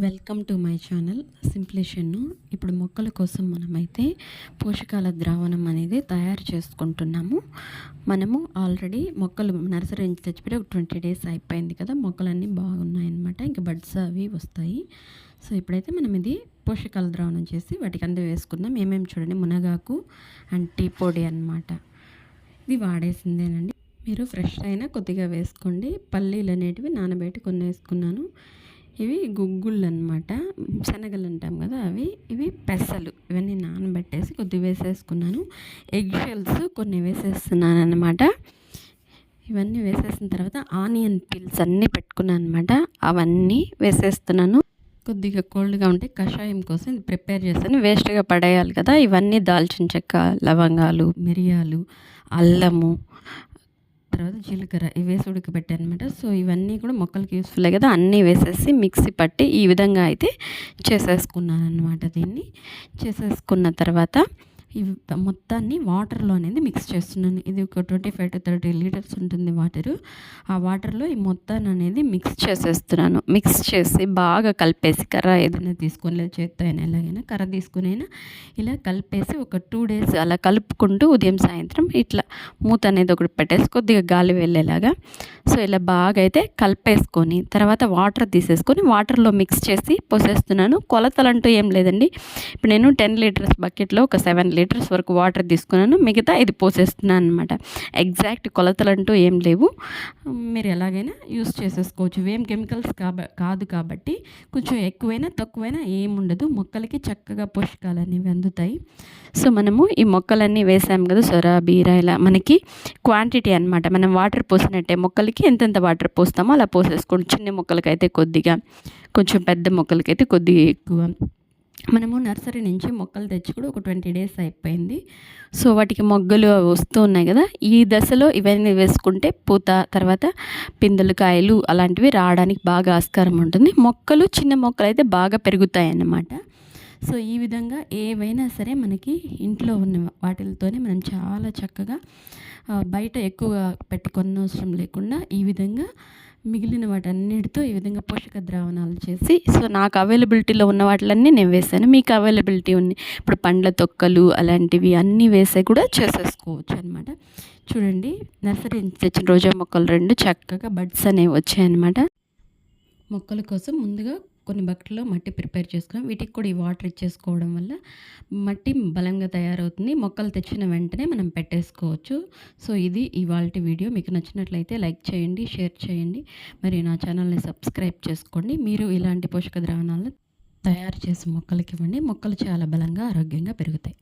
Welcome to my channel సింప్లిషన్ను. ఇప్పుడు మొక్కల కోసం మనమైతే పోషకాల ద్రావణం అనేది తయారు చేసుకుంటున్నాము. మనము ఆల్రెడీ మొక్కలు నర్సరీ నుంచి తెచ్చిపెట్టి ఒక 20 days అయిపోయింది కదా. మొక్కలన్నీ బాగున్నాయన్నమాట. ఇంకా బడ్స్ అవి వస్తాయి. సో ఇప్పుడైతే మనం ఇది పోషకాల ద్రావణం చేసి వాటికి అందు వేసుకుందాం. ఏమేమి చూడండి, మునగాకు అండ్ టీ పొడి అన్నమాట. ఇది వాడేసిందేనండి. మీరు ఫ్రెష్ అయినా కొద్దిగా వేసుకోండి. పల్లీలు అనేటివి నానబెట్టి కొన్ని వేసుకున్నాను. ఇవి గుగ్గుళ్ళు అనమాట, శనగలు అంటాం కదా అవి. ఇవి పెసలు, ఇవన్నీ నానబెట్టేసి కొద్దిగా వేసేసుకున్నాను. ఎగ్ షెల్స్ కొన్ని వేసేస్తున్నాను అనమాట. ఇవన్నీ వేసేసిన తర్వాత ఆనియన్ పీల్స్ అన్నీ పెట్టుకున్నాను అనమాట. అవన్నీ వేసేస్తున్నాను. కొద్దిగా కోల్డ్గా ఉంటే కషాయం కోసం ఇది ప్రిపేర్ చేస్తాను. వేస్ట్గా పడేయాలి కదా. ఇవన్నీ దాల్చిన చెక్క, లవంగాలు, మిరియాలు, అల్లము, తర్వాత జీలకర్ర ఇవి వేసి ఉడకబెట్టాను అనమాట. సో ఇవన్నీ కూడా మొక్కలకి యూస్ఫుల్లే కదా. అన్నీ వేసేసి మిక్సీ పట్టి ఈ విధంగా అయితే చేసేసుకున్నాను అనమాట. దీన్ని చేసేసుకున్న తర్వాత ఇవి మొత్తాన్ని వాటర్లో అనేది మిక్స్ చేస్తున్నాను. ఇది ఒక 25 to 30 లీటర్స్ ఉంటుంది వాటరు. ఆ వాటర్లో ఈ మొత్తాన్ని అనేది మిక్స్ చేసేస్తున్నాను. మిక్స్ చేసి బాగా కలిపేసి, కర్ర ఏదైనా తీసుకొని లేదా చేత్తో అయినా ఎలాగైనా కర్ర తీసుకుని అయినా ఇలా కలిపేసి ఒక 2 days అలా కలుపుకుంటూ ఉదయం సాయంత్రం ఇట్లా మూత అనేది ఒకటి పెట్టేసి కొద్దిగా గాలి వెళ్ళేలాగా సో ఇలా బాగా అయితే కలిపేసుకొని తర్వాత వాటర్ తీసేసుకొని వాటర్లో మిక్స్ చేసి పోసేస్తున్నాను. కొలతలంటూ ఏం లేదండి. ఇప్పుడు నేను 10 లీటర్స్ బకెట్లో ఒక 7 లీటర్స్ వరకు వాటర్ తీసుకున్నాను. మిగతా ఇది పోసేస్తున్నాను అనమాట. ఎగ్జాక్ట్ కొలతలంటూ ఏం లేవు. మీరు ఎలాగైనా యూస్ చేసేసుకోవచ్చు. ఇవేం కెమికల్స్ కాదు కాబట్టి కొంచెం ఎక్కువైనా తక్కువైనా ఏముండదు. మొక్కలకి చక్కగా పోషకాలు అనేవి అందుతాయి. సో మనము ఈ మొక్కలన్నీ వేసాం కదా, సొర, బీర, ఇలా మనకి క్వాంటిటీ అనమాట. మనం వాటర్ పోసినట్టే మొక్కలకి ఎంతెంత వాటర్ పోస్తామో అలా పోసేసుకోండి. చిన్న మొక్కలకైతే కొద్దిగా, కొంచెం పెద్ద మొక్కలకైతే కొద్దిగా ఎక్కువ. మనము నర్సరీ నుంచి మొక్కలు తెచ్చి కూడా ఒక 20 days అయిపోయింది. సో వాటికి మొగ్గలు వస్తూ ఉన్నాయి కదా. ఈ దశలో ఇవన్నీ వేసుకుంటే పూత, తర్వాత పిందెలు, కాయలు అలాంటివి రావడానికి బాగా ఆస్కారం ఉంటుంది. మొక్కలు చిన్న మొక్కలు అయితే బాగా పెరుగుతాయి అన్నమాట. సో ఈ విధంగా ఏవైనా సరే మనకి ఇంట్లో ఉన్న వాటితోనే మనం చాలా చక్కగా బయట ఎక్కువ పెట్టుకోనవసరం లేకుండా ఈ విధంగా మిగిలిన వాటన్నిటితో ఈ విధంగా పోషక ద్రావణాలు చేసి, సో నాకు అవైలబిలిటీలో ఉన్న వాటిలన్నీ నేను వేసాను. మీకు అవైలబిలిటీ ఉంది ఇప్పుడు పండ్ల తొక్కలు అలాంటివి అన్నీ వేసే కూడా చేసేసుకోవచ్చు అనమాట. చూడండి, నర్సరీ నుంచి తెచ్చిన రోజా మొక్కలు 2 చక్కగా బడ్స్ అనేవి వచ్చాయన్నమాట. మొక్కల కోసం ముందుగా కొన్ని బకెట్లో మట్టి ప్రిపేర్ చేసుకొని వీటికి కూడా ఈ వాటర్ ఇచ్చేసుకోవడం వల్ల మట్టి బలంగా తయారవుతుంది. మొక్కలు తెచ్చిన వెంటనే మనం పెట్టేసుకోవచ్చు. సో ఇది ఇవాల్టి వీడియో. మీకు నచ్చినట్లయితే లైక్ చేయండి, షేర్ చేయండి, మరి నా ఛానల్ని సబ్స్క్రైబ్ చేసుకోండి. మీరు ఇలాంటి పోషక ద్రావణాలను తయారు చేసి మొక్కలకి ఇవ్వండి. మొక్కలు చాలా బలంగా ఆరోగ్యంగా పెరుగుతాయి.